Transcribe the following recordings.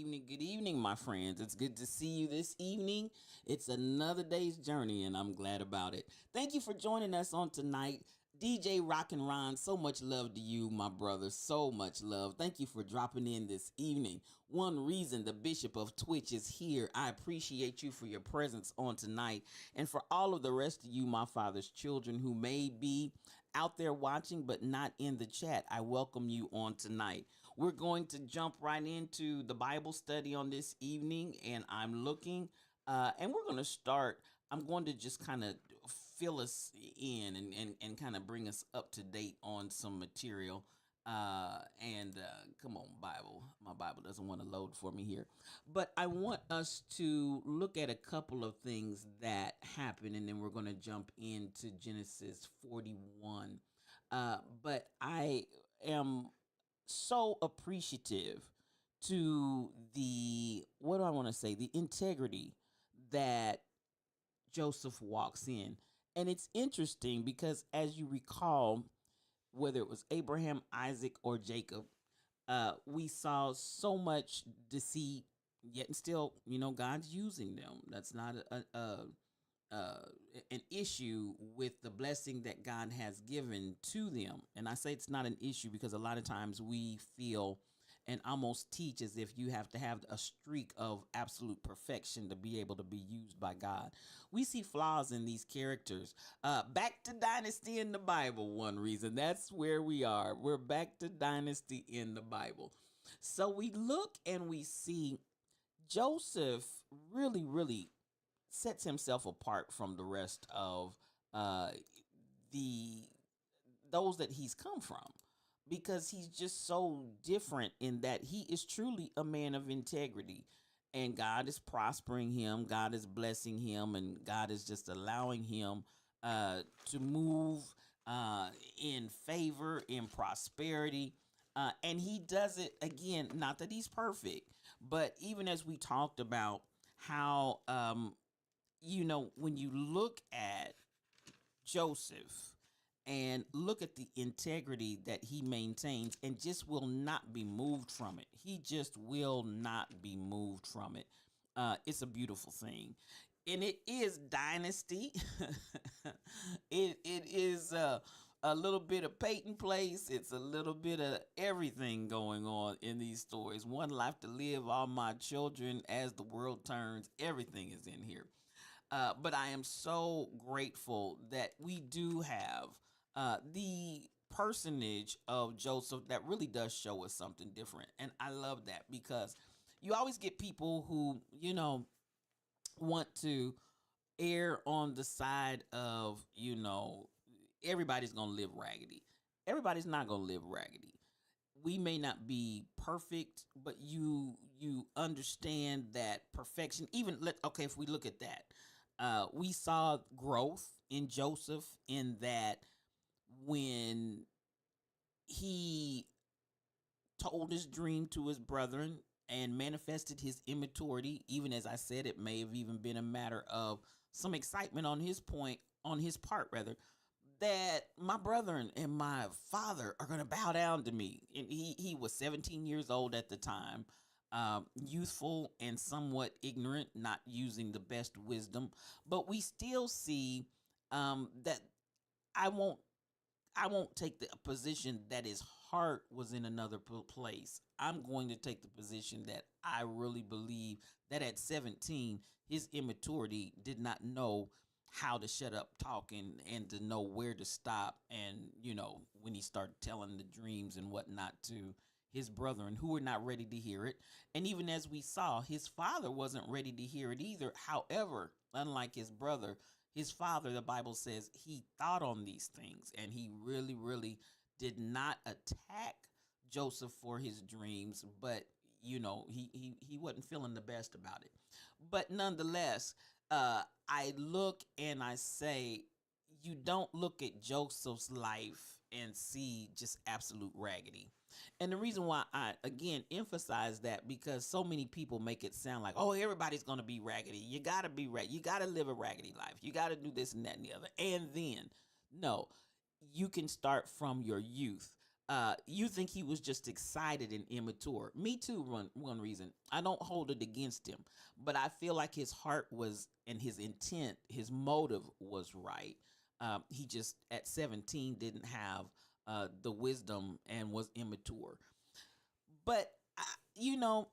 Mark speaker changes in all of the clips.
Speaker 1: good evening, my friends. It's good to see you this evening. It's another day's journey, and I'm glad about it. Thank you for joining us on tonight. DJ Rock and Ron, so much love to you, my brother. So much love. Thank you for dropping in this evening. One reason the Bishop of Twitch is here. I appreciate you for your presence on tonight. And for all of the rest of you, my father's children who may be out there watching but not in the chat, I welcome you on tonight. We're going to jump right into the Bible study on this evening, and I'm looking and we're going to start. I'm going to just kind of fill us in and kind of bring us up to date on some material. Come on, Bible. My Bible doesn't want to load for me here. But I want us to look at a couple of things that happened, and then we're going to jump into Genesis 41. But I am so appreciative to what do I want to say? The integrity that Joseph walks in. And it's interesting because, as you recall, whether it was Abraham, Isaac, or Jacob, we saw so much deceit, yet and still, God's using them. That's not an issue with the blessing that God has given to them. And I say it's not an issue because a lot of times we feel and almost teach as if you have to have a streak of absolute perfection to be able to be used by God. We see flaws in these characters. Back to dynasty in the Bible, one reason. That's where we are. We're back to dynasty in the Bible. So we look and we see Joseph really sets himself apart from the rest of the those that he's come from, because he's just so different in that he is truly a man of integrity, and God is prospering him, God is blessing him, and God is just allowing him to move in favor, in prosperity. And he does it again, not that he's perfect, but even as we talked about how, when you look at Joseph and look at the integrity that he maintains and just will not be moved from it. He just will not be moved from it. It's a beautiful thing. And it is dynasty. it is a little bit of Peyton Place. It's a little bit of everything going on in these stories. One life to live, all my children, as the world turns. Everything is in here. But I am so grateful that we do have the personage of Joseph that really does show us something different. And I love that because you always get people who, want to err on the side of, everybody's going to live raggedy. Everybody's not going to live raggedy. We may not be perfect, but you understand that perfection, if we look at that, we saw growth in Joseph in that when he told his dream to his brethren and manifested his immaturity, even as I said, it may have even been a matter of some excitement on his part, that my brethren and my father are going to bow down to me. And he was 17 years old at the time, youthful and somewhat ignorant, not using the best wisdom. But we still see that I won't take the position that his heart was in another place. I'm going to take the position that I really believe that at 17, his immaturity did not know how to shut up talking and to know where to stop. And, when he started telling the dreams and whatnot to his brethren who were not ready to hear it. And even as we saw, his father wasn't ready to hear it either. However, unlike his brother, his father, the Bible says, he thought on these things, and he really did not attack Joseph for his dreams, but he wasn't feeling the best about it. But nonetheless, I look and I say, you don't look at Joseph's life and see just absolute raggedy. And the reason why I, again, emphasize that, because so many people make it sound like, oh, everybody's going to be raggedy. You got to be raggedy. You got to live a raggedy life. You got to do this and that and the other. And then, no, you can start from your youth. You think he was just excited and immature. Me too, one reason. I don't hold it against him, but I feel like his heart was and his intent, his motive was right. He just at 17 didn't have the wisdom and was immature. But you know,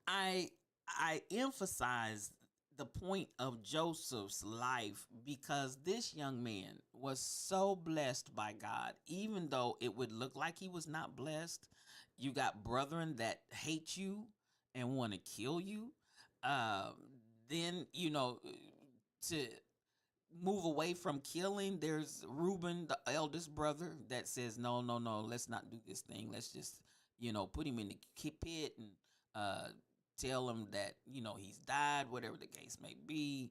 Speaker 1: I I emphasize the point of Joseph's life because this young man was so blessed by God, even though it would look like he was not blessed. You got brethren that hate you and want to kill you. Uh, then to move away from killing. There's Reuben, the eldest brother, that says, "No, no, no, let's not do this thing. Let's just, put him in the pit and uh, tell him that he's died, whatever the case may be."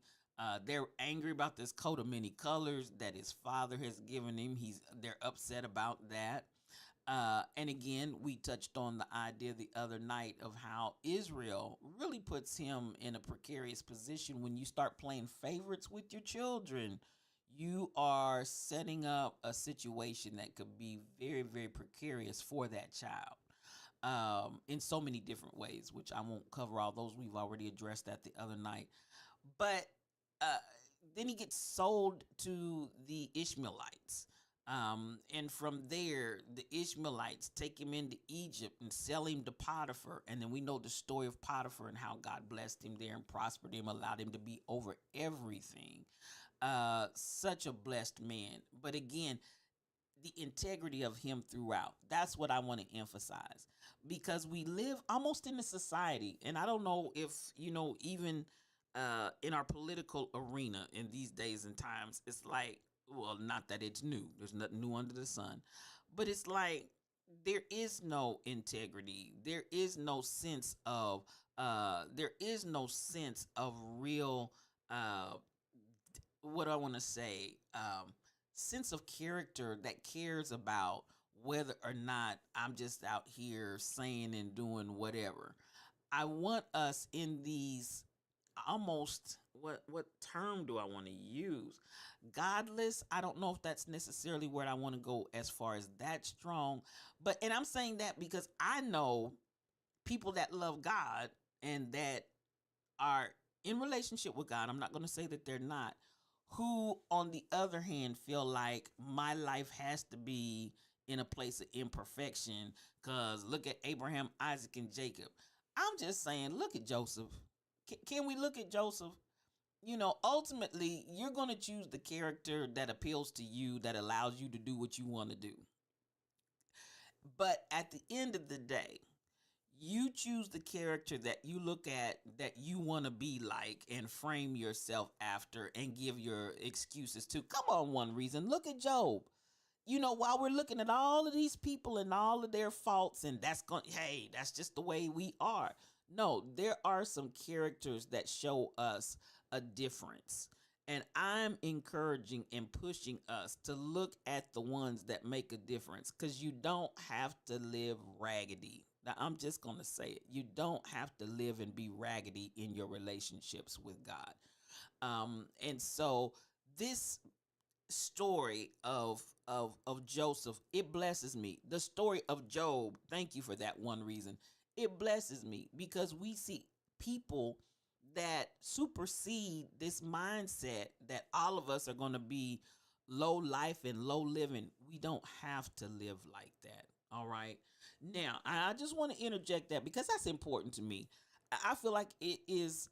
Speaker 1: They're angry about this coat of many colors that his father has given him. They're upset about that. And again, we touched on the idea the other night of how Israel really puts him in a precarious position when you start playing favorites with your children. You are setting up a situation that could be very, very precarious for that child in so many different ways, which I won't cover all those. We've already addressed that the other night. But uh, then he gets sold to the Ishmaelites. And from there, the Ishmaelites take him into Egypt and sell him to Potiphar. And then we know the story of Potiphar and how God blessed him there and prospered him, allowed him to be over everything. Such a blessed man. But again, the integrity of him throughout. That's what I want to emphasize because we live almost in a society, and I don't know if, even in our political arena in these days and times, it's like, well, not that it's new, there's nothing new under the sun, but it's like there is no integrity. There is no sense of real, uh, what do I want to say? Sense of character that cares about whether or not I'm just out here saying and doing whatever. I want us in these almost what term do I want to use? Godless. I don't know if that's necessarily where I want to go as far as that strong. But and I'm saying that because I know people that love God and that are in relationship with God. I'm not going to say that they're not, who on the other hand feel like my life has to be in a place of imperfection because look at Abraham, Isaac, and Jacob. I'm just saying, look at Joseph. Can we look at Joseph? Ultimately, you're going to choose the character that appeals to you, that allows you to do what you want to do. But at the end of the day, you choose the character that you look at, that you want to be like and frame yourself after and give your excuses to. Come on, one reason. Look at Job. While we're looking at all of these people and all of their faults, and hey, that's just the way we are. No, there are some characters that show us a difference. And I'm encouraging and pushing us to look at the ones that make a difference because you don't have to live raggedy. Now, I'm just going to say it. You don't have to live and be raggedy in your relationships with God. And so this story of Joseph, it blesses me. The story of Job, thank you for that one reason. It blesses me because we see people that supersede this mindset that all of us are going to be low life and low living. We don't have to live like that. All right. Now, I just want to interject that because that's important to me. I feel like it is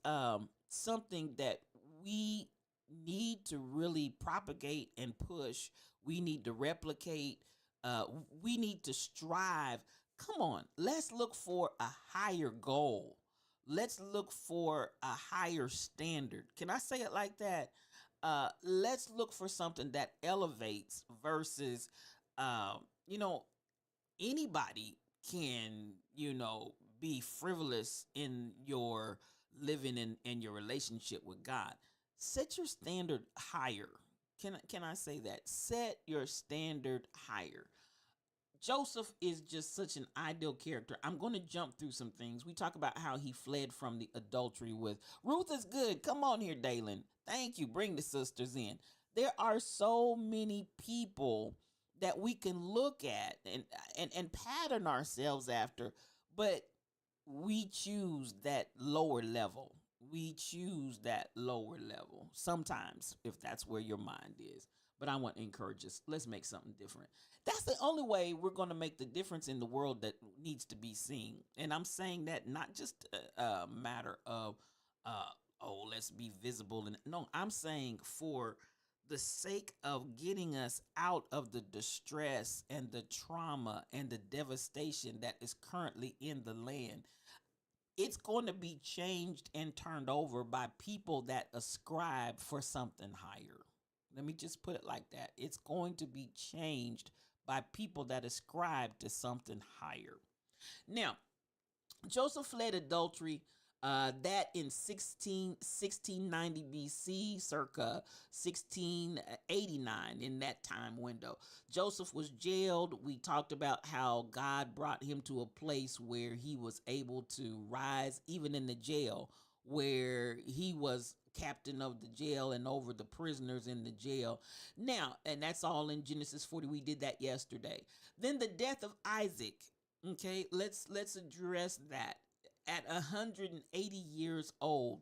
Speaker 1: something that we need to really propagate and push. We need to replicate. We need to strive. Come on, let's look for a higher goal. Let's look for a higher standard. Can I say it like that? Let's look for something that elevates versus, uh, you know, anybody can, be frivolous in your living in your relationship with God. Set your standard higher. Can I say that? Set your standard higher. Joseph is just such an ideal character. I'm going to jump through some things. We talk about how he fled from the adultery with Ruth is good. Come on here, Dalen. Thank you. Bring the sisters in. There are so many people that we can look at and pattern ourselves after, but we choose that lower level. We choose that lower level sometimes if that's where your mind is. But I want to encourage us, let's make something different. That's the only way we're going to make the difference in the world that needs to be seen. And I'm saying that not just a matter of, uh, oh, let's be visible. And no, I'm saying for the sake of getting us out of the distress and the trauma and the devastation that is currently in the land, it's going to be changed and turned over by people that ascribe for something higher. Let me just put it like that. It's going to be changed by people that ascribe to something higher. Now, Joseph fled adultery. That in 1690 BC, circa 1689, in that time window. Joseph was jailed. We talked about how God brought him to a place where he was able to rise, even in the jail, where he was captain of the jail and over the prisoners in the jail. Now, and that's all in Genesis 40. We did that yesterday. Then the death of Isaac. Okay, let's address that. At 180 years old,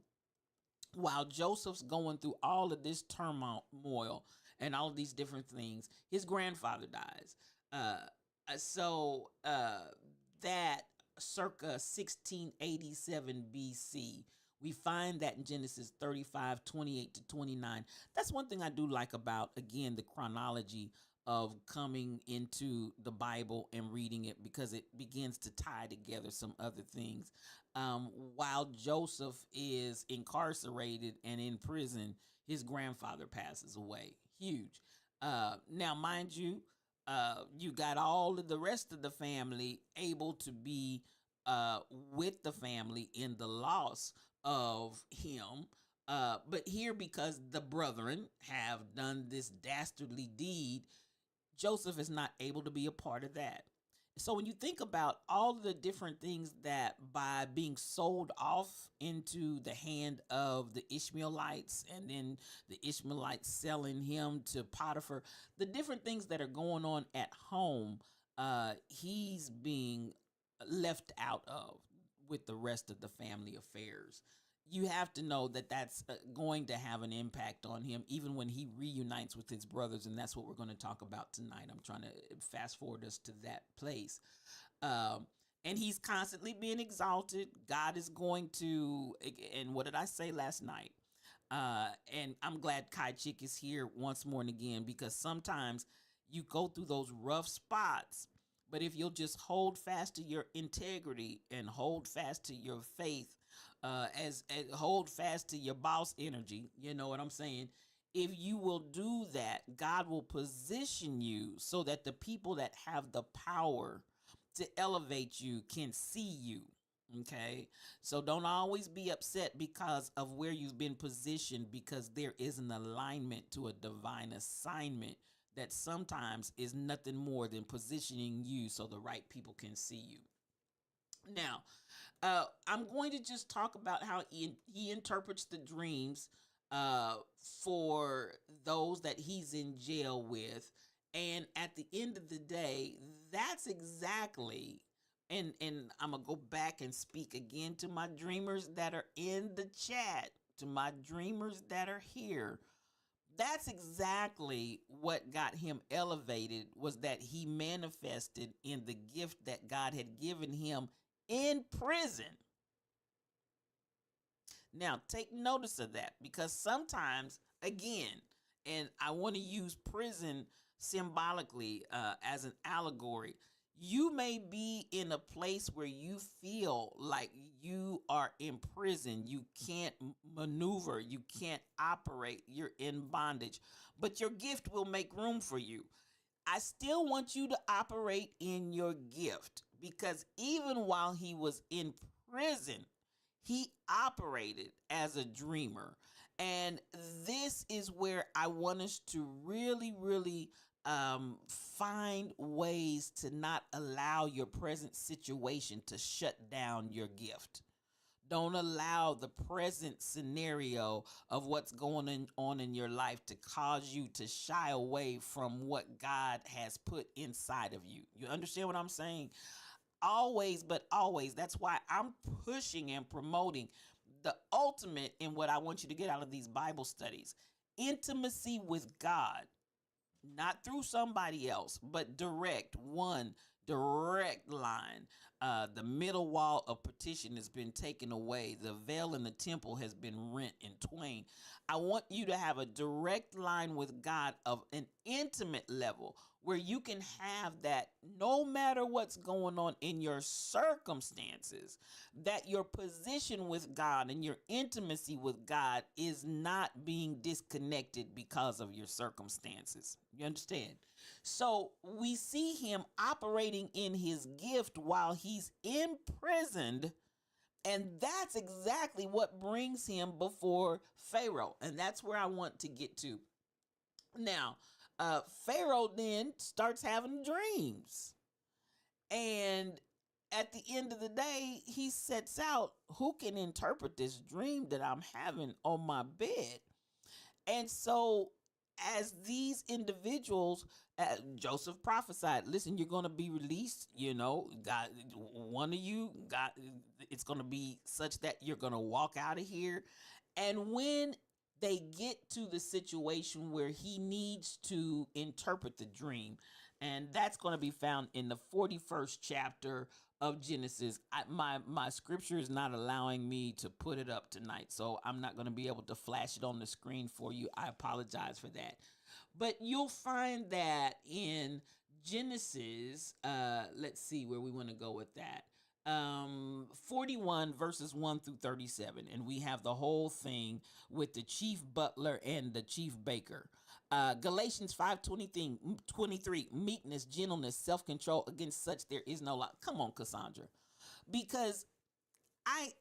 Speaker 1: while Joseph's going through all of this turmoil and all of these different things, his grandfather dies. So that circa 1687 BC, we find that in Genesis 35:28 to 29. That's one thing I do like about, again, the chronology of coming into the Bible and reading it, because it begins to tie together some other things. While Joseph is incarcerated and in prison, his grandfather passes away. Huge. Now, mind you, you got all of the rest of the family able to be with the family in the loss of him. But here, because the brethren have done this dastardly deed, Joseph is not able to be a part of that. So when you think about all the different things that by being sold off into the hand of the Ishmaelites, and then the Ishmaelites selling him to Potiphar, the different things that are going on at home, he's being left out of with the rest of the family affairs. You have to know that that's going to have an impact on him even when he reunites with his brothers. And that's what we're going to talk about tonight. I'm trying to fast forward us to that place. And he's constantly being exalted. God is going to, and what did I say last night? And I'm glad Kai Chick is here once more and again, because sometimes you go through those rough spots, but if you'll just hold fast to your integrity and hold fast to your faith, as hold fast to your boss energy, you know what I'm saying? If you will do that, God will position you so that the people that have the power to elevate you can see you. Okay, so don't always be upset because of where you've been positioned, because there is an alignment to a divine assignment that sometimes is nothing more than positioning you so the right people can see you. Now, I'm going to just talk about how he interprets the dreams uh, for those that he's in jail with. And at the end of the day, that's exactly, and I'm going to go back and speak again to my dreamers that are in the chat, to my dreamers that are here. That's exactly what got him elevated, was that he manifested in the gift that God had given him in prison. Now, take notice of that, because sometimes, again, and I want to use prison symbolically as an allegory. You may be in a place where you feel like you are in prison. You can't maneuver. You can't operate. You're in bondage, but your gift will make room for you. I still want you to operate in your gift, because even while he was in prison, he operated as a dreamer. And this is where I want us to really, really find ways to not allow your present situation to shut down your gift. Don't allow the present scenario of what's on in your life to cause you to shy away from what God has put inside of you. You understand what I'm saying? Always, but always. That's why I'm pushing and promoting the ultimate in what I want you to get out of these Bible studies: intimacy with God, not through somebody else, but direct line. The middle wall of partition has been taken away. The veil in the temple has been rent in twain. I want you to have a direct line with God of an intimate level where you can have that no matter what's going on in your circumstances, that your position with God and your intimacy with God is not being disconnected because of your circumstances. You understand? So we see him operating in his gift while he's imprisoned. And that's exactly what brings him before Pharaoh. And that's where I want to get to. Now, Pharaoh then starts having dreams. And at the end of the day, he sets out who can interpret this dream that I'm having on my bed. And so, as these individuals, Joseph prophesied, listen, you're going to be released. God, one of you, God, it's going to be such that you're going to walk out of here. And when they get to the situation where he needs to interpret the dream, and that's going to be found in the 41st chapter of Genesis. My scripture is not allowing me to put it up tonight, so I'm not going to be able to flash it on the screen for you. I apologize for that. But you'll find that in Genesis, let's see where we want to go with that. 41 verses 1 through 37, and we have the whole thing with the chief butler and the chief baker. Galatians 5:23, meekness, gentleness, self-control, against such there is no law. Come on, Cassandra. Because I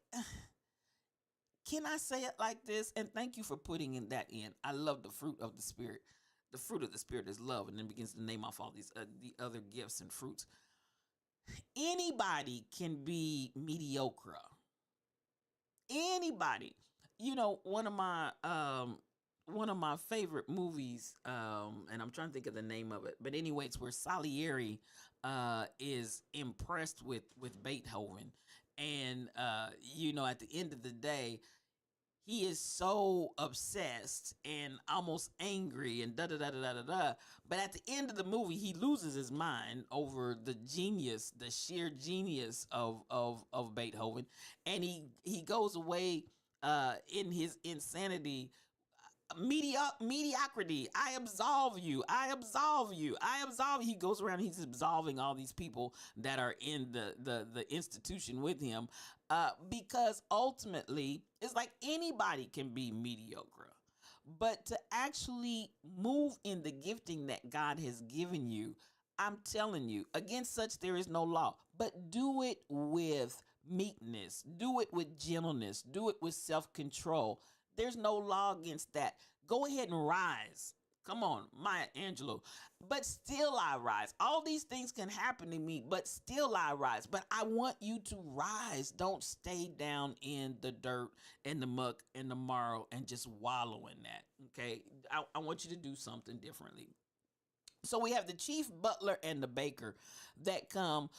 Speaker 1: can I say it like this? And thank you for putting in that in. I love the fruit of the Spirit. The fruit of the Spirit is love, and then begins to name off all these the other gifts and fruits. Anybody can be mediocre. Anybody. One of my favorite movies, and I'm trying to think of the name of it, but anyway, it's where Salieri is impressed with Beethoven, and at the end of the day, he is so obsessed and almost angry and da da da da da da da. But at the end of the movie, he loses his mind over the genius, the sheer genius of Beethoven, and he goes away in his insanity. Mediocrity. I absolve you. I absolve you. I absolve. He goes around. He's absolving all these people that are in the institution with him, because ultimately it's like anybody can be mediocre, but to actually move in the gifting that God has given you, I'm telling you, against such there is no law. But do it with meekness. Do it with gentleness. Do it with self-control. There's no law against that. Go ahead and rise. Come on, Maya Angelou. But still I rise. All these things can happen to me, but still I rise. But I want you to rise. Don't stay down in the dirt and the muck and the marrow and just wallow in that. Okay? I want you to do something differently. So we have the chief butler and the baker that come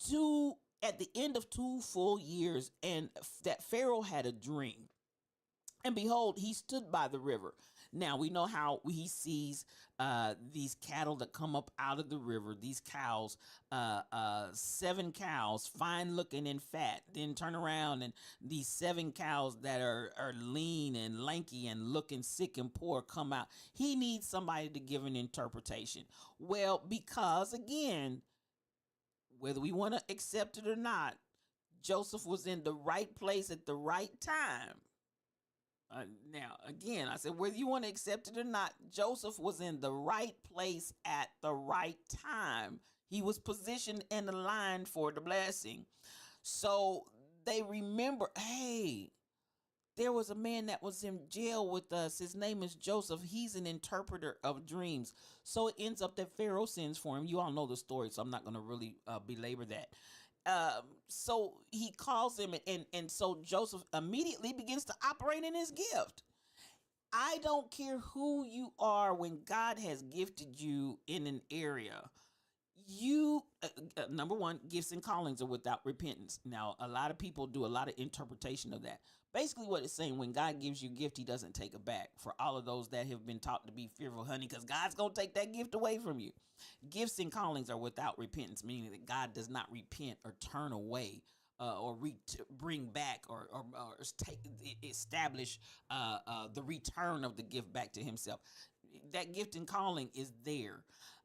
Speaker 1: to at the end of 2 full years, and that Pharaoh had a dream. And behold, he stood by the river. Now we know how he sees these cattle that come up out of the river, these cows, 7 cows, fine looking and fat, then turn around and these 7 cows that are lean and lanky and looking sick and poor come out. He needs somebody to give an interpretation. Well, because again, whether we want to accept it or not, Joseph was in the right place at the right time. Now, again, I said, whether you want to accept it or not, Joseph was in the right place at the right time. He was positioned and aligned for the blessing. So they remember, hey, there was a man that was in jail with us. His name is Joseph. He's an interpreter of dreams. So it ends up that Pharaoh sends for him. You all know the story, so I'm not going to really belabor that. So he calls him, and so Joseph immediately begins to operate in his gift. I don't care who you are when God has gifted you in an area. You Number one, gifts and callings are without repentance. Now, a lot of people do a lot of interpretation of that. Basically, what it's saying, when God gives you a gift, he doesn't take it back. For all of those that have been taught to be fearful, honey, because God's gonna take that gift away from you. Gifts and callings are without repentance, meaning that God does not repent or turn away, bring back, or establish the return of the gift back to himself. That gift and calling is there.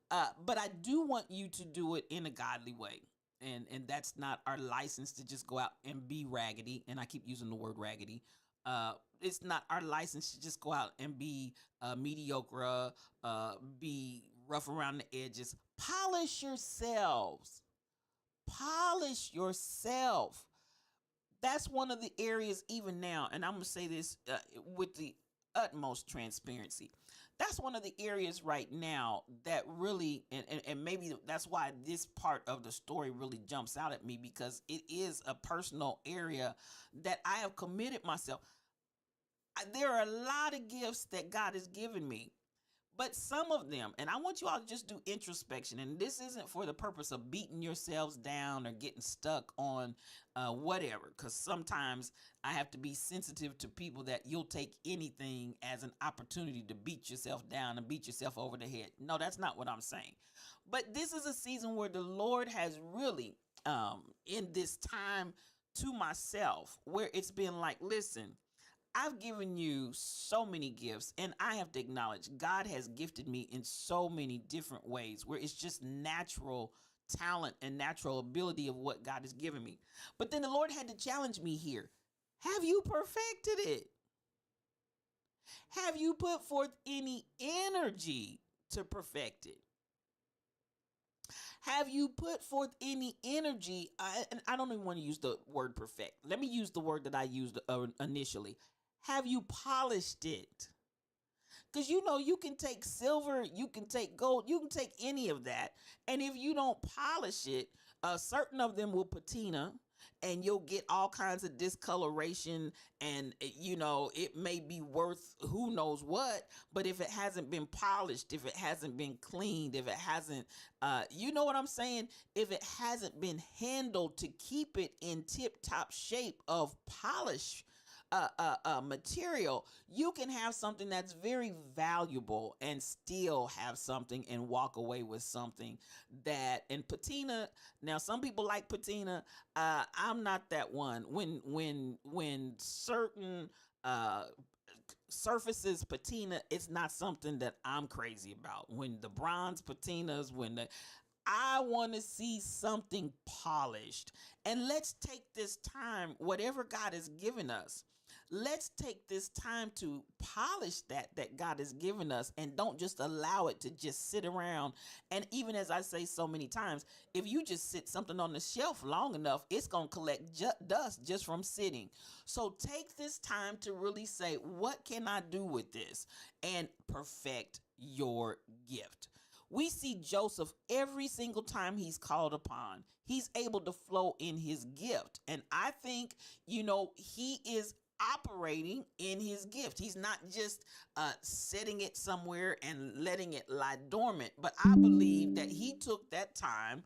Speaker 1: But I do want you to do it in a godly way. And that's not our license to just go out and be raggedy. And I keep using the word raggedy. It's not our license to just go out and be mediocre, be rough around the edges. Polish yourselves. Polish yourself. That's one of the areas even now, and I'm going to say this with the utmost transparency. That's one of the areas right now that really, and maybe that's why this part of the story really jumps out at me, because it is a personal area that I have committed myself. There are a lot of gifts that God has given me, but some of them, and I want you all to just do introspection, and this isn't for the purpose of beating yourselves down or getting stuck on whatever, because sometimes I have to be sensitive to people that you'll take anything as an opportunity to beat yourself down and beat yourself over the head. No, that's not what I'm saying. But this is a season where the Lord has really, in this time to myself, where it's been like, listen, I've given you so many gifts, and I have to acknowledge God has gifted me in so many different ways where it's just natural talent and natural ability of what God has given me. But then the Lord had to challenge me here. Have you perfected it? Have you put forth any energy to perfect it? Have you put forth any energy? And I don't even want to use the word perfect. Let me use the word that I used initially. Have you polished it? Because you can take silver, you can take gold, you can take any of that. And if you don't polish it, certain of them will patina, and you'll get all kinds of discoloration, and it may be worth who knows what. But if it hasn't been polished, if it hasn't been cleaned, if it hasn't, you know what I'm saying, if it hasn't been handled to keep it in tip top shape of polish, material, you can have something that's very valuable and still have something and walk away with something that, and patina. Now, some people like patina. I'm not that one. When certain surfaces patina, it's not something that I'm crazy about. When the bronze patinas, I want to see something polished. And let's take this time, whatever God has given us, let's take this time to polish that God has given us, and don't just allow it to just sit around. And even as I say so many times, if you just sit something on the shelf long enough, it's going to collect dust just from sitting. So take this time to really say, what can I do with this? And perfect your gift. We see Joseph every single time he's called upon. He's able to flow in his gift. And I think, he is operating in his gift. He's not just setting it somewhere and letting it lie dormant. But I believe that he took that time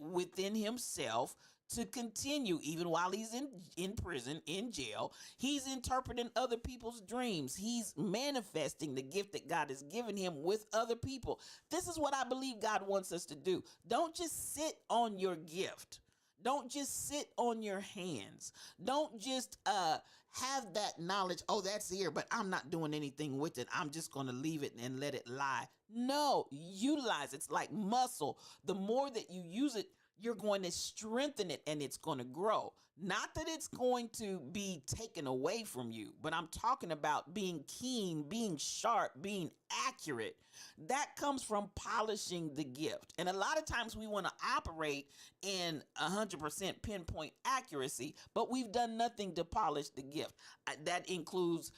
Speaker 1: within himself to continue, even while he's in prison, in jail. He's interpreting other people's dreams. He's manifesting the gift that God has given him with other people. This is what I believe God wants us to do. Don't just sit on your gift. Don't just sit on your hands. Don't just have that knowledge. Oh, that's here, but I'm not doing anything with it. I'm just going to leave it and let it lie. No, utilize it. It's like muscle. The more that you use it, you're going to strengthen it, and it's going to grow. Not that it's going to be taken away from you, but I'm talking about being keen, being sharp, being accurate. That comes from polishing the gift. And a lot of times we want to operate in 100% pinpoint accuracy, but we've done nothing to polish the gift. That includes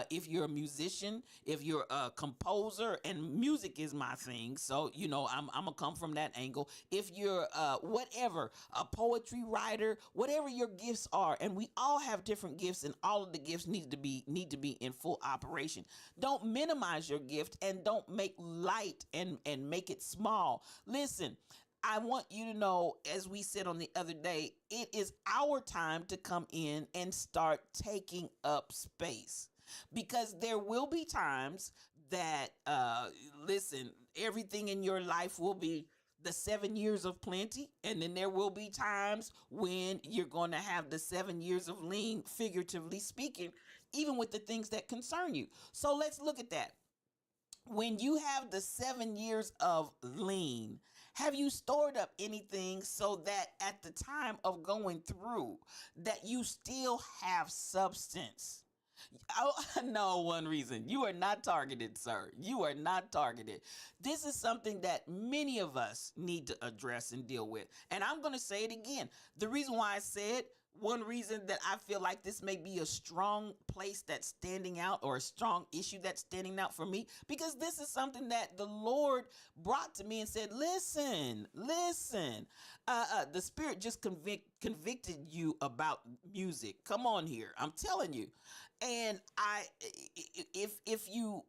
Speaker 1: if you're a musician, if you're a composer, and music is my thing. So, I'm going to come from that angle. If you're whatever, a poetry writer, whatever your gifts are, and we all have different gifts, and all of the gifts need to be in full operation. Don't minimize your gift, and don't make light and make it small. Listen, I want you to know, as we said on the other day, it is our time to come in and start taking up space, because there will be times that, listen, everything in your life will be the 7 years of plenty, and then there will be times when you're going to have the 7 years of lean, figuratively speaking, even with the things that concern you. So let's look at that. When you have the 7 years of lean, have you stored up anything so that at the time of going through, that you still have substance? Oh, no, one reason. You are not targeted, sir. You are not targeted. This is something that many of us need to address and deal with. And I'm going to say it again. The reason why I said, one reason that I feel like this may be a strong place that's standing out, or a strong issue that's standing out for me, because this is something that the Lord brought to me and said, listen, the Spirit just convicted you about music. Come on here. I'm telling you. And if you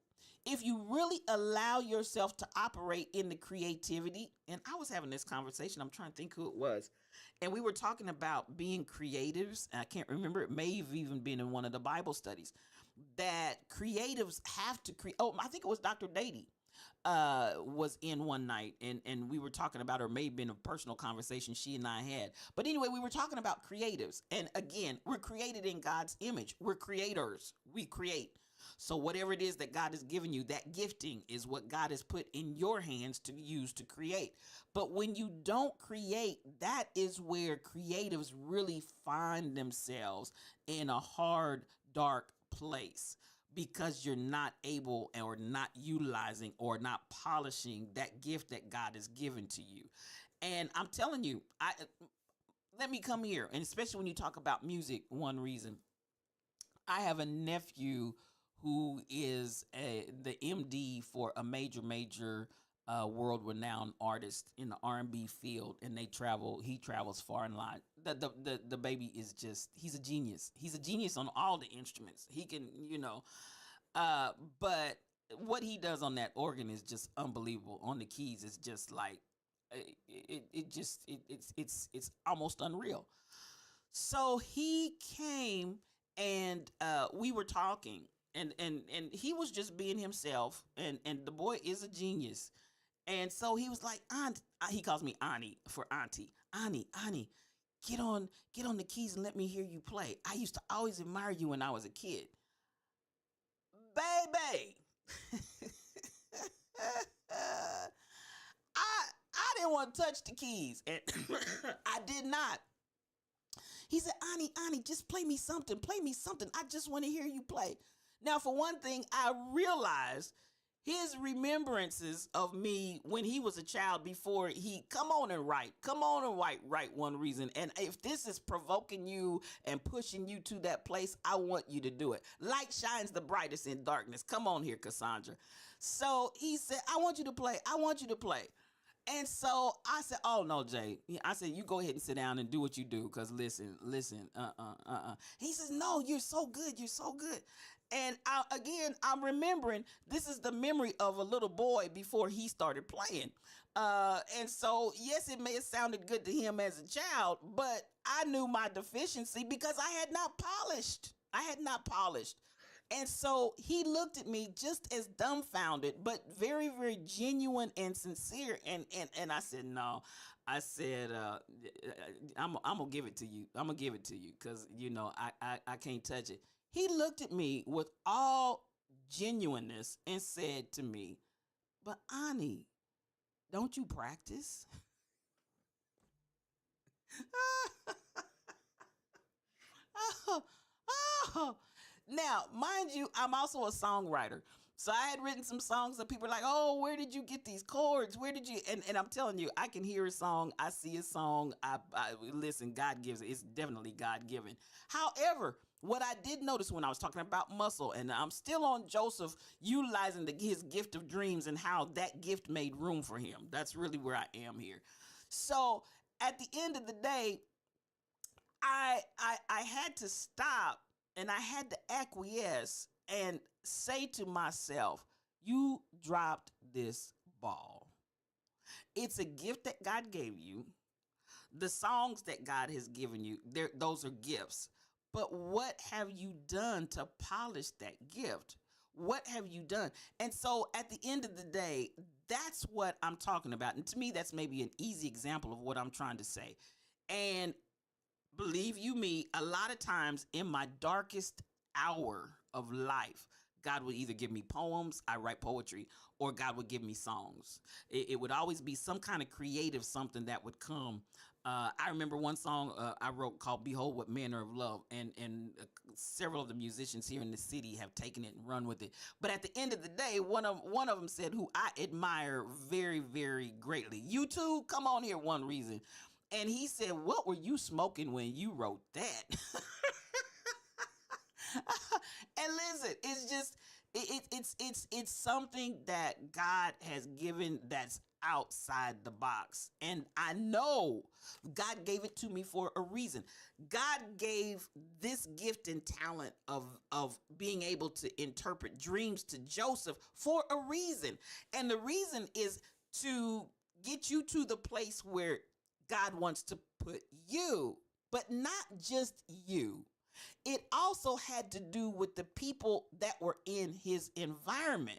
Speaker 1: really allow yourself to operate in the creativity, and I was having this conversation, I'm trying to think who it was, and we were talking about being creatives. I can't remember, it may have even been in one of the Bible studies, that creatives have to create. Oh, I think it was Dr. Dady was in one night, and we were talking about, or may have been a personal conversation she and I had. But anyway, we were talking about creatives. And again, we're created in God's image. We're creators. We create. So whatever it is that God has given you, that gifting is what God has put in your hands to use to create. But when you don't create, that is where creatives really find themselves in a hard, dark place, because you're not able, or not utilizing, or not polishing that gift that God has given to you. And I'm telling you, let me come here, and especially when you talk about music, one reason. I have a nephew who is the MD for a major world-renowned artist in the R&B field, and he travels far and wide. The baby is just, he's a genius. He's a genius on all the instruments. He can, but what he does on that organ is just unbelievable. On the keys, it's just like, it's almost unreal. So he came, and we were talking, and he was just being himself, and the boy is a genius. And so he was like, Aunt, he calls me Ani for auntie. Ani, get on the keys and let me hear you play. I used to always admire you when I was a kid. Baby. I didn't want to touch the keys, and I did not. He said, Ani, just play me something. Play me something. I just want to hear you play. Now, for one thing, I realized his remembrances of me when he was a child, before he come on and write one reason. And if this is provoking you and pushing you to that place, I want you to do it. Light shines the brightest in darkness. Come on here, Cassandra. So he said, I want you to play. And so I said, oh, no, Jay. I said, you go ahead and sit down and do what you do. Because listen. He says, no, you're so good. You're so good. And I'm remembering, this is the memory of a little boy before he started playing. And so, yes, it may have sounded good to him as a child, but I knew my deficiency because I had not polished. And so he looked at me just as dumbfounded, but very, very genuine and sincere. And I said, no. I said, I'm going to give it to you. I'm going to give it to you because, I can't touch it. He looked at me with all genuineness and said to me, but Ani, don't you practice? Oh, oh. Now, mind you, I'm also a songwriter. So I had written some songs that people are like, oh, where did you get these chords? Where did you? And I'm telling you, I can hear a song. I see a song. I listen, God gives it. It's definitely God given. However, what I did notice when I was talking about muscle, and I'm still on Joseph utilizing his gift of dreams and how that gift made room for him. That's really where I am here. So at the end of the day, I had to stop and I had to acquiesce and say to myself, you dropped this ball. It's a gift that God gave you. The songs that God has given you, those are gifts. But what have you done to polish that gift? What have you done? And so at the end of the day, that's what I'm talking about. And to me, that's maybe an easy example of what I'm trying to say. And believe you me, a lot of times in my darkest hour of life, God would either give me poems, I write poetry, or God would give me songs. It would always be some kind of creative something that would come. I remember one song I wrote called Behold What Manner of Love, and several of the musicians here in the city have taken it and run with it. But at the end of the day, one of them said, who I admire very, very greatly. You too, come on here, one reason. And he said, what were you smoking when you wrote that? And listen, it's just it's something that God has given that's outside the box. And I know God gave it to me for a reason. God gave this gift and talent of being able to interpret dreams to Joseph for a reason. And the reason is to get you to the place where God wants to put you, but not just you. It also had to do with the people that were in his environment.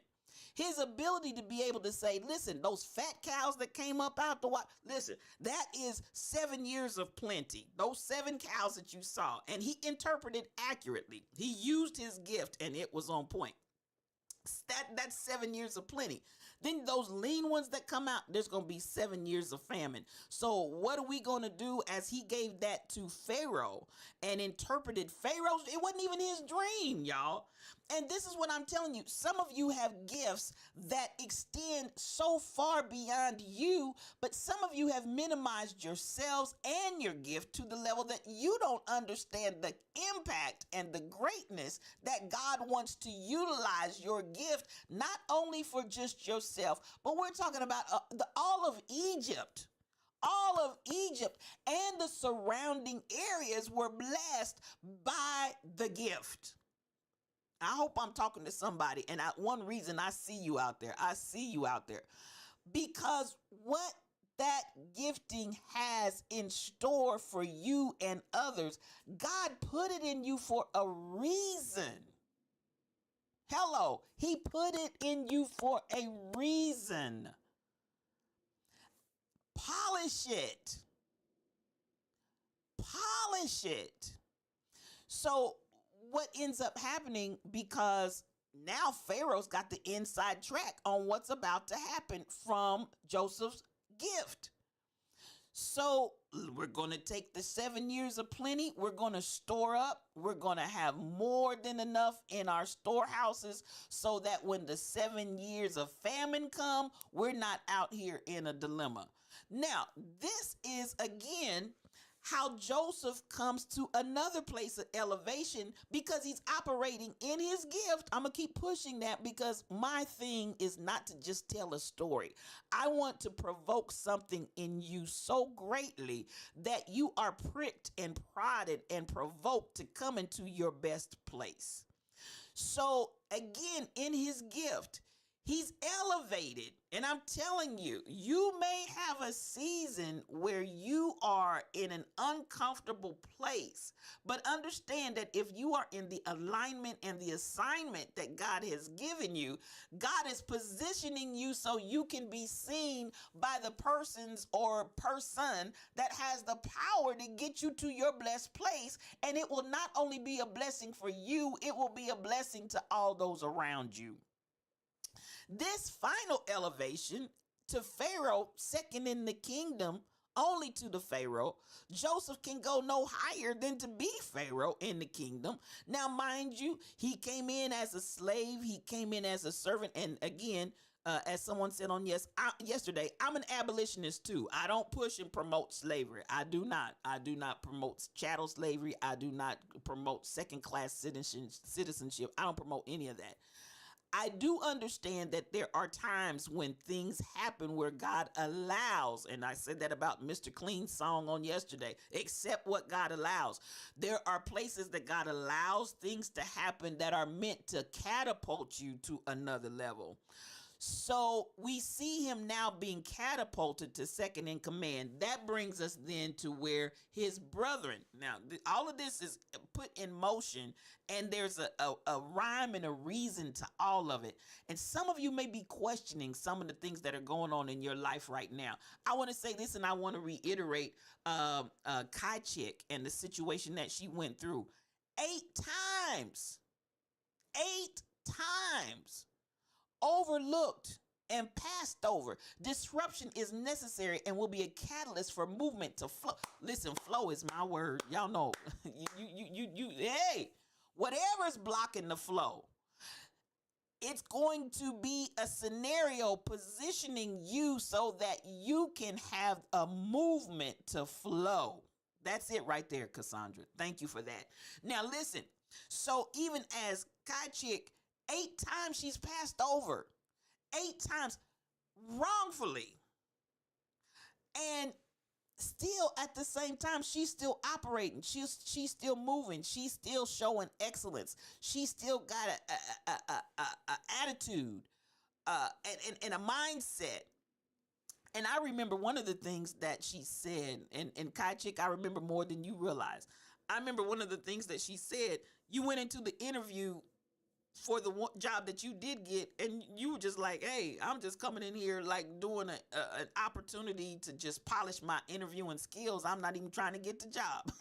Speaker 1: His ability to be able to say, listen, those fat cows that came up out the water, listen, that is 7 years of plenty. Those 7 cows that you saw. And he interpreted accurately. He used his gift and it was on point. That's 7 years of plenty. Then those lean ones that come out, there's going to be 7 years of famine. So what are we going to do as he gave that to Pharaoh and interpreted Pharaoh's? It wasn't even his dream, y'all. And this is what I'm telling you. Some of you have gifts that extend so far beyond you, but some of you have minimized yourselves and your gift to the level that you don't understand the impact and the greatness that God wants to utilize your gift, not only for just yourself, but we're talking about all of Egypt. All of Egypt and the surrounding areas were blessed by the gift. I hope I'm talking to somebody. And one reason I see you out there, because what that gifting has in store for you and others, God put it in you for a reason. Hello, he put it in you for a reason. Polish it. Polish it. So what ends up happening, because now Pharaoh's got the inside track on what's about to happen from Joseph's gift. So we're going to take the 7 years of plenty. We're going to store up. We're going to have more than enough in our storehouses so that when the 7 years of famine come, we're not out here in a dilemma. Now, this is again how Joseph comes to another place of elevation because he's operating in his gift. I'm going to keep pushing that because my thing is not to just tell a story. I want to provoke something in you so greatly that you are pricked and prodded and provoked to come into your best place. So again, in his gift, he's elevated. And I'm telling you, you may have a season where you are in an uncomfortable place. But understand that if you are in the alignment and the assignment that God has given you, God is positioning you so you can be seen by the persons or person that has the power to get you to your blessed place. And it will not only be a blessing for you, it will be a blessing to all those around you. This final elevation to Pharaoh, second in the kingdom only to the Pharaoh. Joseph can go no higher than to be Pharaoh in the kingdom. Now, mind you, he came in as a slave, he came in as a servant. And again, as someone said on yesterday, I'm an abolitionist too. I don't push and promote slavery. I do not. I do not promote chattel slavery. I do not promote second class citizenship. I don't promote any of that. I do understand that there are times when things happen where God allows, and I said that about Mr. Clean's song on yesterday, accept what God allows. There are places that God allows things to happen that are meant to catapult you to another level. So we see him now being catapulted to second in command. That brings us then to where his brethren. Now, all of this is put in motion, and there's a rhyme and a reason to all of it. And some of you may be questioning some of the things that are going on in your life right now. I want to say this, and I want to reiterate Kai Chick and the situation that she went through. 8 times. 8 times. Overlooked and passed over. Disruption is necessary and will be a catalyst for movement to flow. Listen, flow is my word. Y'all know. Hey, whatever's blocking the flow, it's going to be a scenario positioning you so that you can have a movement to flow. That's it right there, Cassandra. Thank you for that. Now, listen. So even as Kai Chick, 8 times she's passed over, 8 times wrongfully. And still at the same time, she's still operating. She's still moving. She's still showing excellence. She still got a attitude and a mindset. And I remember one of the things that she said, and Kai Chick, I remember more than you realize. I remember one of the things that she said. You went into the interview for the job that you did get, and you were just like, hey, I'm just coming in here like doing an opportunity to just polish my interviewing skills. I'm not even trying to get the job.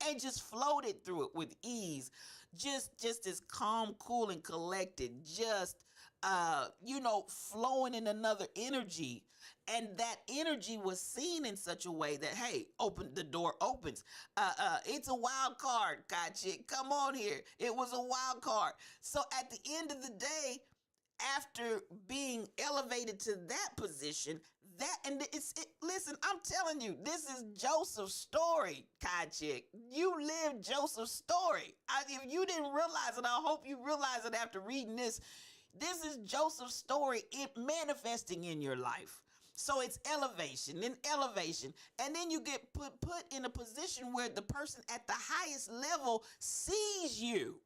Speaker 1: And just floated through it with ease, just as calm, cool, and collected, just flowing in another energy. And that energy was seen in such a way that, hey, the door opens. It's a wild card, Kachi. Come on here. It was a wild card. So at the end of the day, after being elevated to that position, listen, I'm telling you, this is Joseph's story, Kachi. You lived Joseph's story. If you didn't realize it, I hope you realize it after reading this. This is Joseph's story, it manifesting in your life. So it's elevation and elevation. And then you get put in a position where the person at the highest level sees you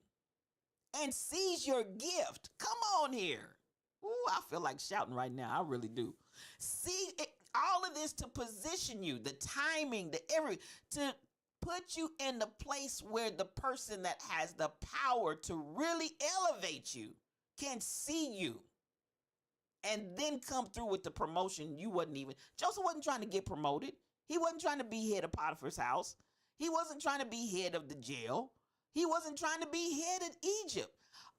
Speaker 1: and sees your gift. Come on here. Ooh, I feel like shouting right now. I really do. See all of this to position you, the timing, to put you in the place where the person that has the power to really elevate you can see you. And then come through with the promotion. Joseph wasn't trying to get promoted. He wasn't trying to be head of Potiphar's house. He wasn't trying to be head of the jail. He wasn't trying to be head of Egypt.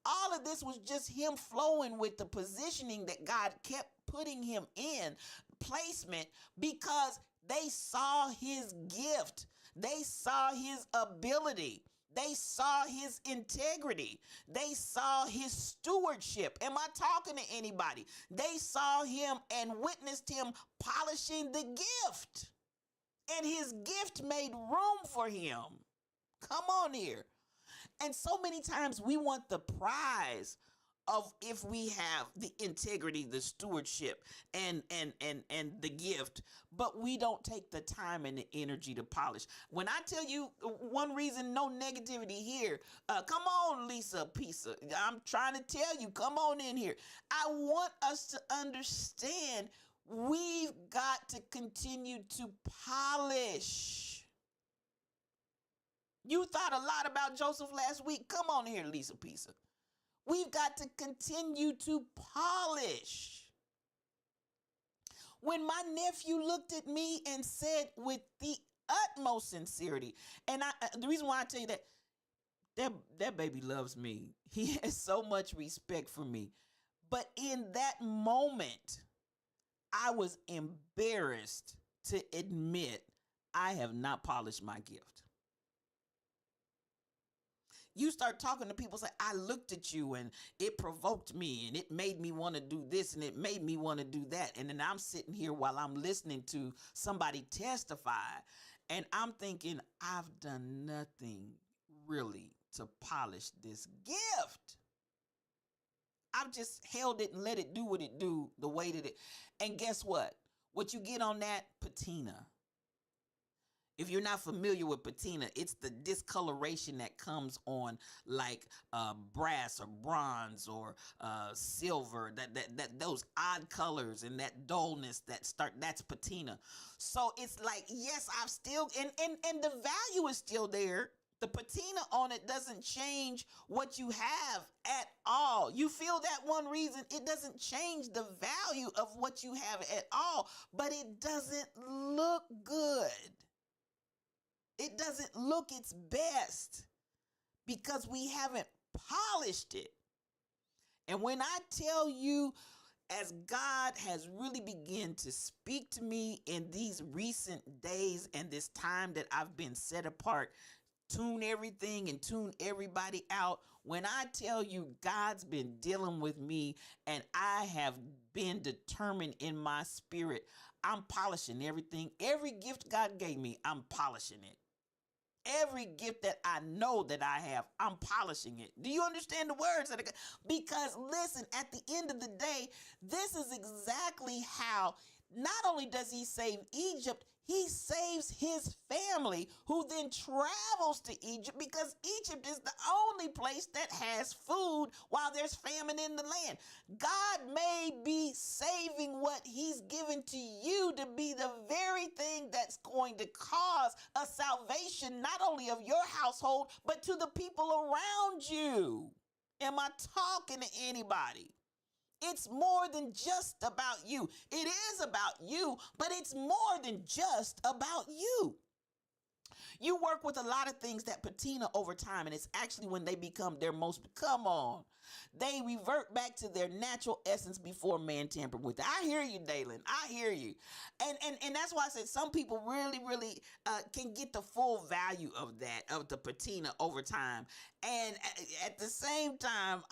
Speaker 1: All of this was just him flowing with the positioning that God kept putting him in, placement, because they saw his gift. They saw his ability. They saw his integrity. They saw his stewardship. Am I talking to anybody? They saw him and witnessed him polishing the gift. And his gift made room for him. Come on here. And so many times we want the prize of if we have the integrity, the stewardship, and the gift, but we don't take the time and the energy to polish. When I tell you one reason, no negativity here, come on, Lisa Pisa. I'm trying to tell you, come on in here. I want us to understand we've got to continue to polish. You thought a lot about Joseph last week. Come on here, Lisa Pisa. We've got to continue to polish. When my nephew looked at me and said with the utmost sincerity, and the reason why I tell you that baby loves me. He has so much respect for me. But in that moment, I was embarrassed to admit I have not polished my gift. You start talking to people, say, I looked at you and it provoked me and it made me want to do this and it made me want to do that. And then I'm sitting here while I'm listening to somebody testify and I'm thinking, I've done nothing really to polish this gift. I've just held it and let it do what it do the way that it. And guess what? What you get on that? Patina. If you're not familiar with patina, it's the discoloration that comes on like brass or bronze or silver. That those odd colors and that dullness that start. That's patina. So it's like, yes, I've still and the value is still there. The patina on it doesn't change what you have at all. You feel that one reason, it doesn't change the value of what you have at all, but it doesn't look good. It doesn't look its best because we haven't polished it. And when I tell you, as God has really begun to speak to me in these recent days and this time that I've been set apart, tune everything and tune everybody out. When I tell you God's been dealing with me and I have been determined in my spirit, I'm polishing everything. Every gift God gave me, I'm polishing it. Every gift that I know that I have, I'm polishing it. Do you understand the words? Because listen, at the end of the day, this is exactly how not only does he save Egypt, he saves his family who then travels to Egypt because Egypt is the only place that has food while there's famine in the land. God may be saving what he's given to you to be the very thing that's going to cause a salvation not only of your household, but to the people around you. Am I talking to anybody? It's more than just about you. It is about you, but it's more than just about you. You work with a lot of things that patina over time, and it's actually when they become their most, come on, they revert back to their natural essence before man tampered with it. I hear you, Dalen. I hear you. And that's why I said some people really can get the full value of that, of the patina over time. And at the same time,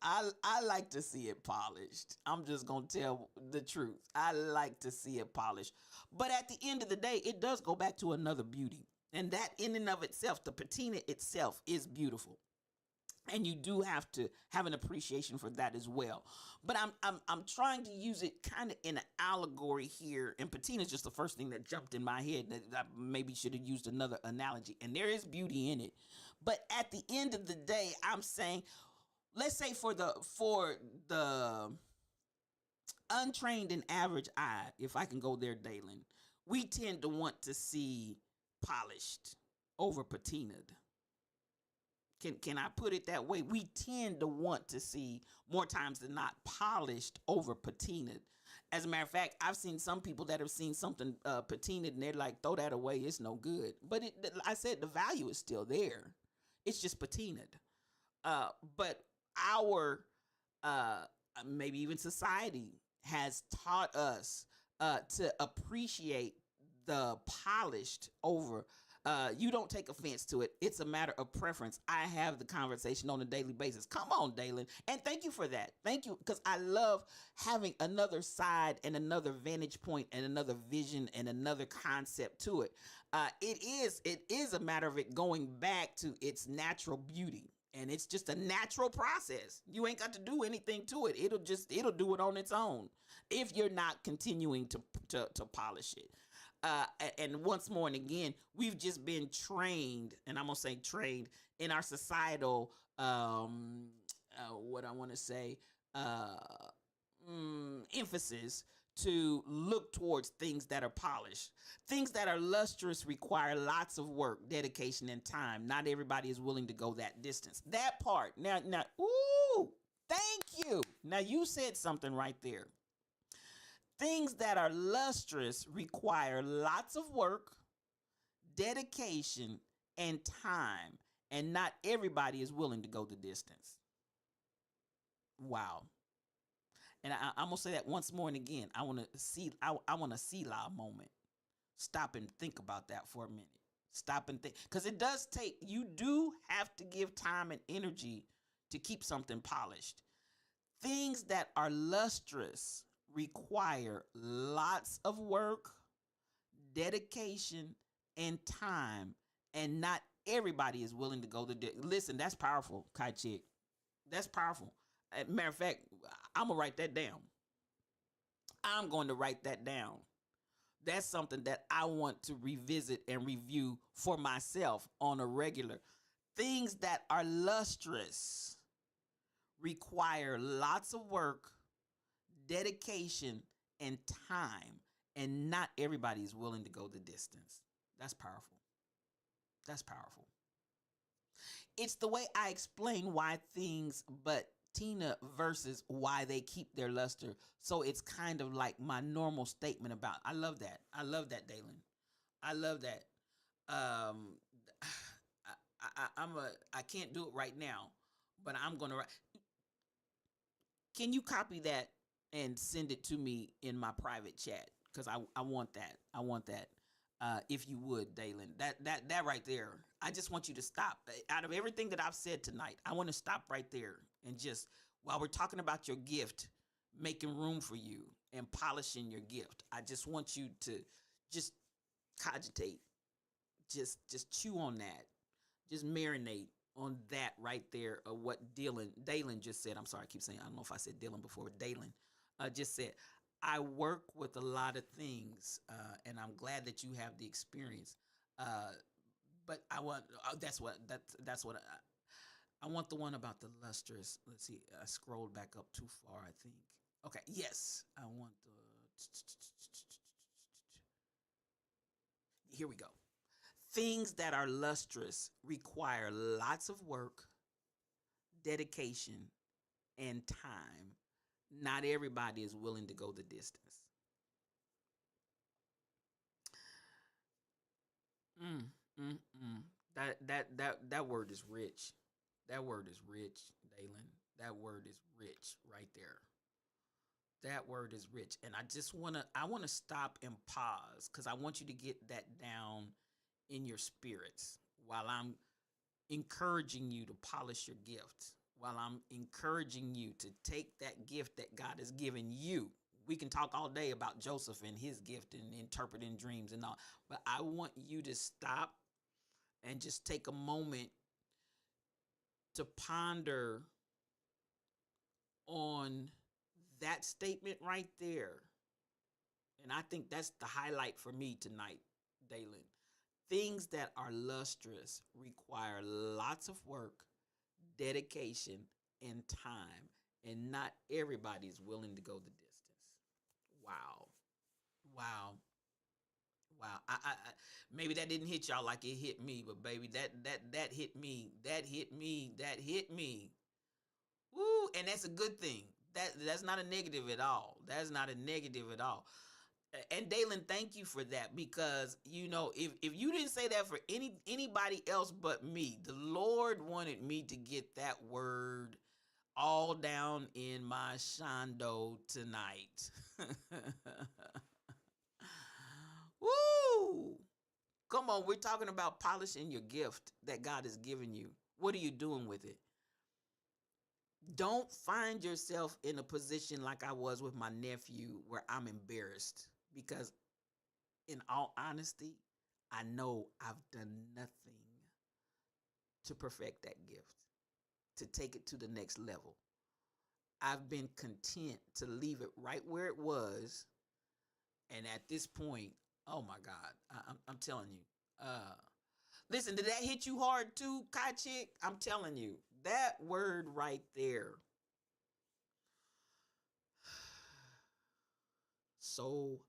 Speaker 1: I like to see it polished. I'm just going to tell the truth. I like to see it polished. But at the end of the day, it does go back to another beauty. And that in and of itself, the patina itself is beautiful. And you do have to have an appreciation for that as well. But I'm trying to use it kind of in an allegory here. And patina is just the first thing that jumped in my head. That I maybe should have used another analogy. And there is beauty in it. But at the end of the day, I'm saying, let's say for the untrained and average eye, if I can go there, Dalen, we tend to want to see polished over patinaed. Can I put it that way? We tend to want to see more times than not polished over patinaed. As a matter of fact, I've seen some people that have seen something patinaed and they're like, throw that away, it's no good. But I said the value is still there. It's just patinaed. But our maybe even society has taught us to appreciate the polished over. You don't take offense to it. It's a matter of preference. I have the conversation on a daily basis. Come on, Dalen. And thank you for that. Thank you, because I love having another side and another vantage point and another vision and another concept to it. It is a matter of it going back to its natural beauty. And it's just a natural process. You ain't got to do anything to it. It'll do it on its own if you're not continuing to polish it. And once more and again, we've just been trained, and I'm gonna say trained in our societal, what I want to say, emphasis to look towards things that are polished. Things that are lustrous require lots of work, dedication, and time. Not everybody is willing to go that distance. That part. Now, ooh, thank you. Now you said something right there. Things that are lustrous require lots of work, dedication, and time. And not everybody is willing to go the distance. Wow. And I'm gonna say that once more and again. I want to see. I want a Selah moment. Stop and think about that for a minute. Stop and think, because it does take. You do have to give time and energy to keep something polished. Things that are lustrous require lots of work, dedication, and time, and not everybody is willing to go the. Listen, that's powerful, Kai Chick. That's powerful. Matter of fact, I'm gonna write that down. I'm going to write that down. That's something that I want to revisit and review for myself on a regular. Things that are lustrous require lots of work, dedication, and time, and not everybody is willing to go the distance. That's powerful. That's powerful. It's the way I explain why things, but Tina versus why they keep their luster. So it's kind of like my normal statement about. I love that. I love that, Dalen. I love that. Um, I can't do it right now, but I'm gonna. Can you copy that and send it to me in my private chat? Because I want that. I want that. If you would, Dalen, that right there. I just want you to stop. Out of everything that I've said tonight, I want to stop right there and just, while we're talking about your gift, making room for you and polishing your gift, I just want you to just cogitate, just chew on that, just marinate on that right there of what Dalen just said. I'm sorry, I keep saying, I don't know if I said Dylan before, but Dalen just said, I work with a lot of things, and I'm glad that you have the experience. But I want that's what I want, the one about the lustrous. Let's see, I scrolled back up too far, I think. Okay, yes, I want the. Here we go. Things that are lustrous require lots of work, dedication, and time. Not everybody is willing to go the distance. Mm, mm, mm. That word is rich. That word is rich, Dalen. That word is rich right there. That word is rich. And I wanna stop and pause because I want you to get that down in your spirits while I'm encouraging you to polish your gift, while I'm encouraging you to take that gift that God has given you. We can talk all day about Joseph and his gift and interpreting dreams and all, but I want you to stop and just take a moment to ponder on that statement right there. And I think that's the highlight for me tonight, Dalen. Things that are lustrous require lots of work, dedication, and time, and not everybody is willing to go the distance. Wow. Wow. Wow. Maybe that didn't hit y'all like it hit me, but baby, that hit me. That hit me. That hit me. Woo, and that's a good thing. That's not a negative at all. That's not a negative at all. And Dalen, thank you for that, because if you didn't say that for anybody else but me, the Lord wanted me to get that word all down in my shondo tonight. Woo! Come on, we're talking about polishing your gift that God has given you. What are you doing with it? Don't find yourself in a position like I was with my nephew where I'm embarrassed, because in all honesty, I know I've done nothing to perfect that gift, to take it to the next level. I've been content to leave it right where it was. And at this point, oh my God, I'm telling you. Listen, did that hit you hard too, Kai Chick? I'm telling you, that word right there. So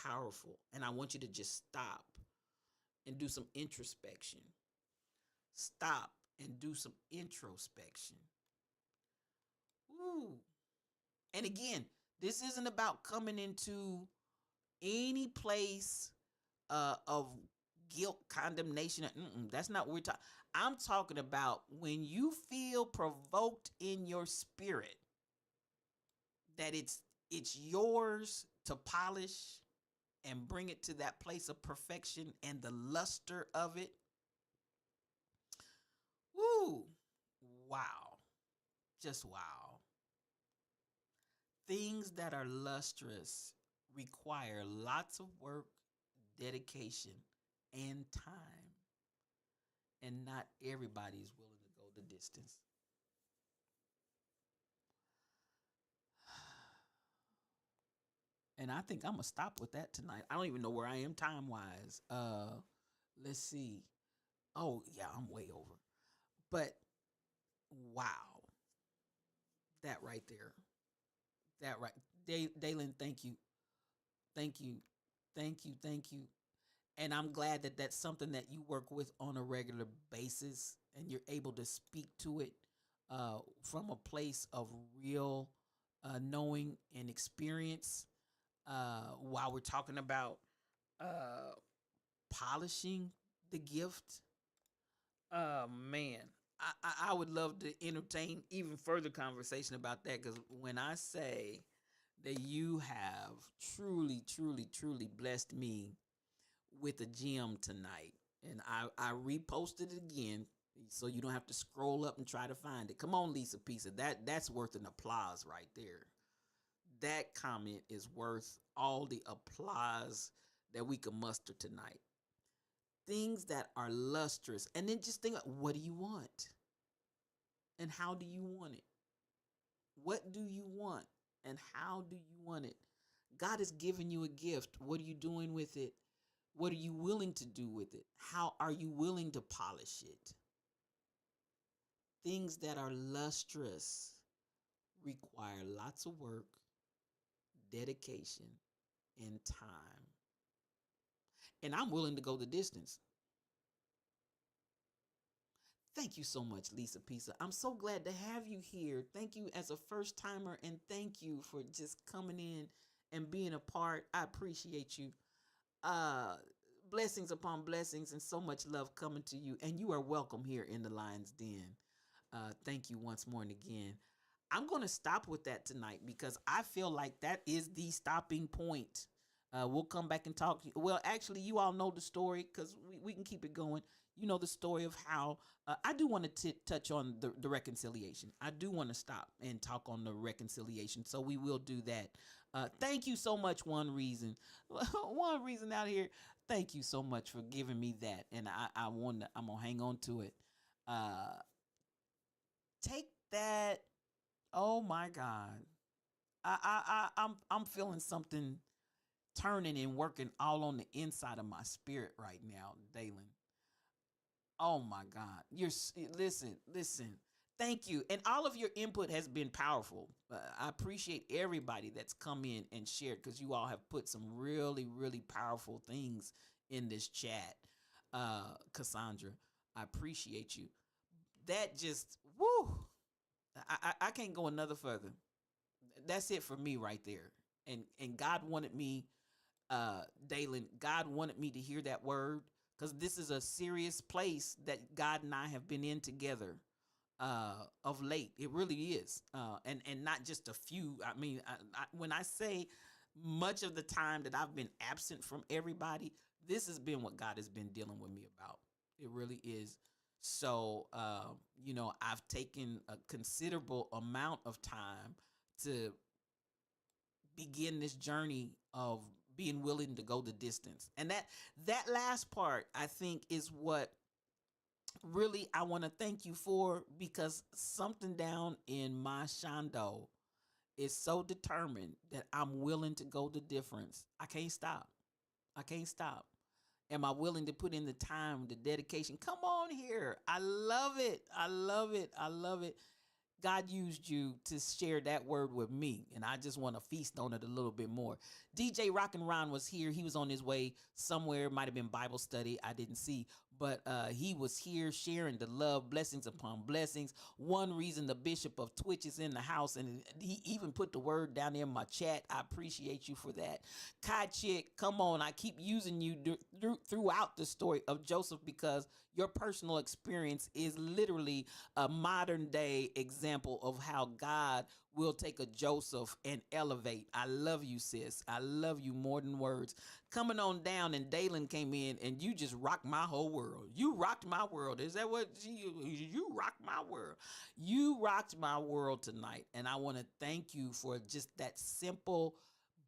Speaker 1: powerful. And I want you to just stop and do some introspection. Stop and do some introspection. Ooh. And again, this isn't about coming into any place of guilt, condemnation. That's not what we're talking. I'm talking about when you feel provoked in your spirit. that it's yours to polish and bring it to that place of perfection and the luster of it. Woo! Wow. Just wow. Things that are lustrous require lots of work, dedication, and time. And not everybody is willing to go the distance. And I think I'm gonna stop with that tonight. I don't even know where I am time wise. Let's see. Oh yeah, I'm way over. But wow, that right there, that right, Dalen, thank you, thank you, thank you, thank you. And I'm glad that that's something that you work with on a regular basis, and you're able to speak to it from a place of real knowing and experience. While we're talking about uh, polishing the gift, man, I would love to entertain even further conversation about that, because when I say that you have truly, truly, truly blessed me with a gem tonight, and I reposted it again so you don't have to scroll up and try to find it. Come on, Lisa Pisa, that's worth an applause right there. That comment is worth all the applause that we can muster tonight. Things that are lustrous, and then just think, what do you want, and how do you want it? What do you want, and how do you want it? God has given you a gift. What are you doing with it? What are you willing to do with it? How are you willing to polish it? Things that are lustrous require lots of work, dedication, and time. And I'm willing to go the distance. Thank you so much, Lisa Pisa. I'm so glad to have you here. Thank you as a first timer, and thank you for just coming in and being a part. I appreciate you. Uh, Blessings upon blessings, and so much love coming to you. And you are welcome here in the Lion's Den. Thank you once more and again. I'm going to stop with that tonight because I feel like that is the stopping point. We'll come back and talk. Well, actually, you all know the story because we can keep it going. You know the story of how I do want to touch on the reconciliation. I do want to stop and talk on the reconciliation. So we will do that. Thank you so much, One Reason. One Reason out here. Thank you so much for giving me that. And I'm going to hang on to it. Uh, Take that. Oh my God. I'm feeling something turning and working all on the inside of my spirit right now, Dalen. Oh my God. Listen. Thank you. And all of your input has been powerful. I appreciate everybody that's come in and shared, because you all have put some really, really powerful things in this chat. Cassandra, I appreciate you. That just, woo. I can't go another further. That's it for me right there. And God wanted me, Dalen, God wanted me to hear that word, because this is a serious place that God and I have been in together of late. It really is. And not just a few. I mean, when I say much of the time that I've been absent from everybody, this has been what God has been dealing with me about. It really is. So, I've taken a considerable amount of time to begin this journey of being willing to go the distance. And that last part, I think, is what really I want to thank you for, because something down in my Shando is so determined that I'm willing to go the difference. I can't stop. I can't stop. Am I willing to put in the time, the dedication? Come on here. I love it. I love it. I love it. God used you to share that word with me, and I just want to feast on it a little bit more. DJ Rock and Ron was here. He was on his way somewhere. Might have been Bible study. I didn't see, but he was here sharing the love, blessings upon blessings. One Reason, the Bishop of Twitch, is in the house, and he even put the word down there in my chat. I appreciate you for that. Kai Chick, come on. I keep using you throughout the story of Joseph, because Your personal experience is literally a modern day example of how God will take a Joseph and elevate. I love you, sis. I love you more than words. Coming on down, and Dalen came in, and you just rocked my whole world. You rocked my world. Is that what you rocked my world? You rocked my world tonight, and I want to thank you for just that simple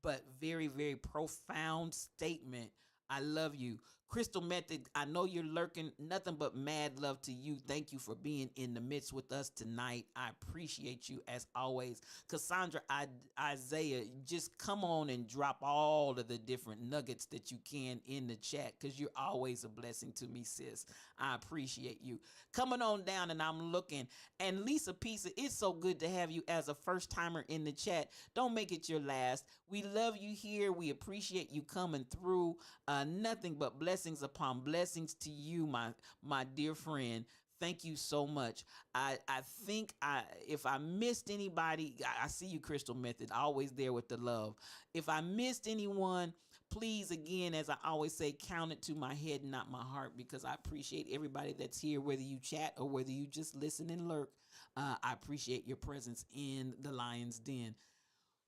Speaker 1: but very, very profound statement. I love you. Crystal Method, I know you're lurking. Nothing but mad love to you. Thank you for being in the midst with us tonight. I appreciate you as always. Cassandra, Isaiah, just come on and drop all of the different nuggets that you can in the chat, because you're always a blessing to me, sis. I appreciate you. Coming on down, and I'm looking. And Lisa Pisa, it's so good to have you as a first timer in the chat. Don't make it your last. We love you here. We appreciate you coming through. Nothing but blessings upon blessings to you, my dear friend. Thank you so much. I think if I missed anybody, I see you, Crystal Method, always there with the love. If I missed anyone, please, again, as I always say, count it to my head, not my heart, because I appreciate everybody that's here, whether you chat or whether you just listen and lurk. I appreciate your presence in the Lion's Den.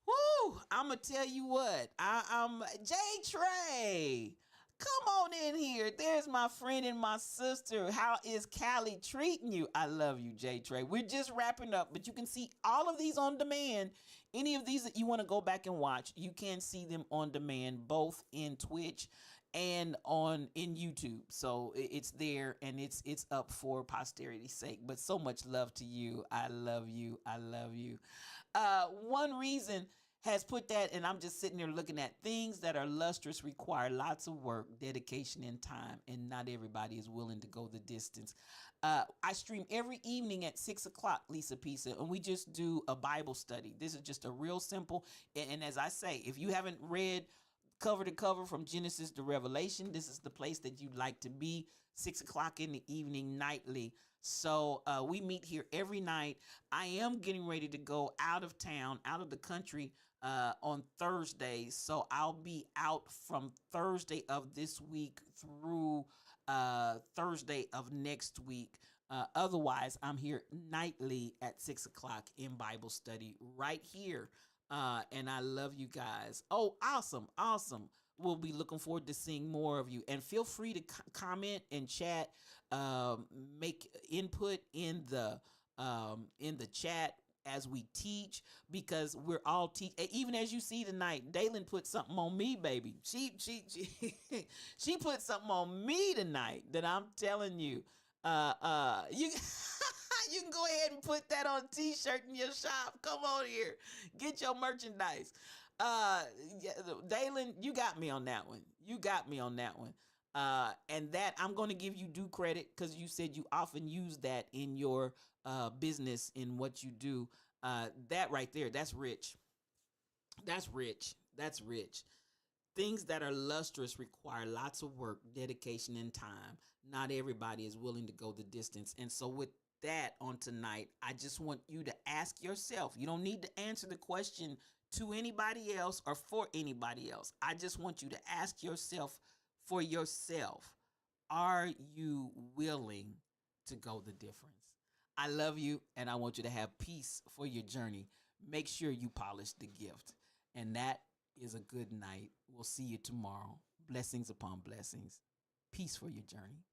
Speaker 1: Woo! I'm gonna tell you what. I'm Jay Trey. Come on in here. There's my friend and my sister. How is Callie treating you? I love you, Jay Trey. We're just wrapping up, but you can see all of these on demand. Any of these that you want to go back and watch, you can see them on demand, both in Twitch and in YouTube. So it's there, and it's up for posterity's sake. But so much love to you. I love you. I love you. One reason has put that, and I'm just sitting there looking at things that are lustrous require lots of work, dedication, and time, and not everybody is willing to go the distance. I stream every evening at 6 o'clock, Lisa Pisa, and we just do a Bible study. This is just a real simple, and as I say, if you haven't read cover to cover from Genesis to Revelation, this is the place that you'd like to be. 6 o'clock in the evening nightly. So we meet here every night. I am getting ready to go out of town, out of the country on Thursday. So I'll be out from Thursday of this week through Thursday of next week. Otherwise, I'm here nightly at 6 o'clock in Bible study right here. And I love you guys. Oh, awesome. Awesome. We'll be looking forward to seeing more of you. And feel free to comment and chat, make input in the chat as we teach, because we're all even as you see tonight, Dalen put something on me, baby. She she put something on me tonight that I'm telling you. You you can go ahead and put that on a t-shirt in your shop. Come on here. Get your merchandise. Yeah, Dalen, you got me on that one. You got me on that one. And that I'm going to give you due credit, because you said you often use that in your business, in what you do. That right there, that's rich. That's rich. That's rich. Things that are lustrous require lots of work, dedication, and time. Not everybody is willing to go the distance. And so with that on tonight, I just want you to ask yourself. You don't need to answer the question to anybody else or for anybody else. I just want you to ask yourself for yourself, are you willing to go the difference? I love you, and I want you to have peace for your journey. Make sure you polish the gift. And that is a good night. We'll see you tomorrow. Blessings upon blessings. Peace for your journey.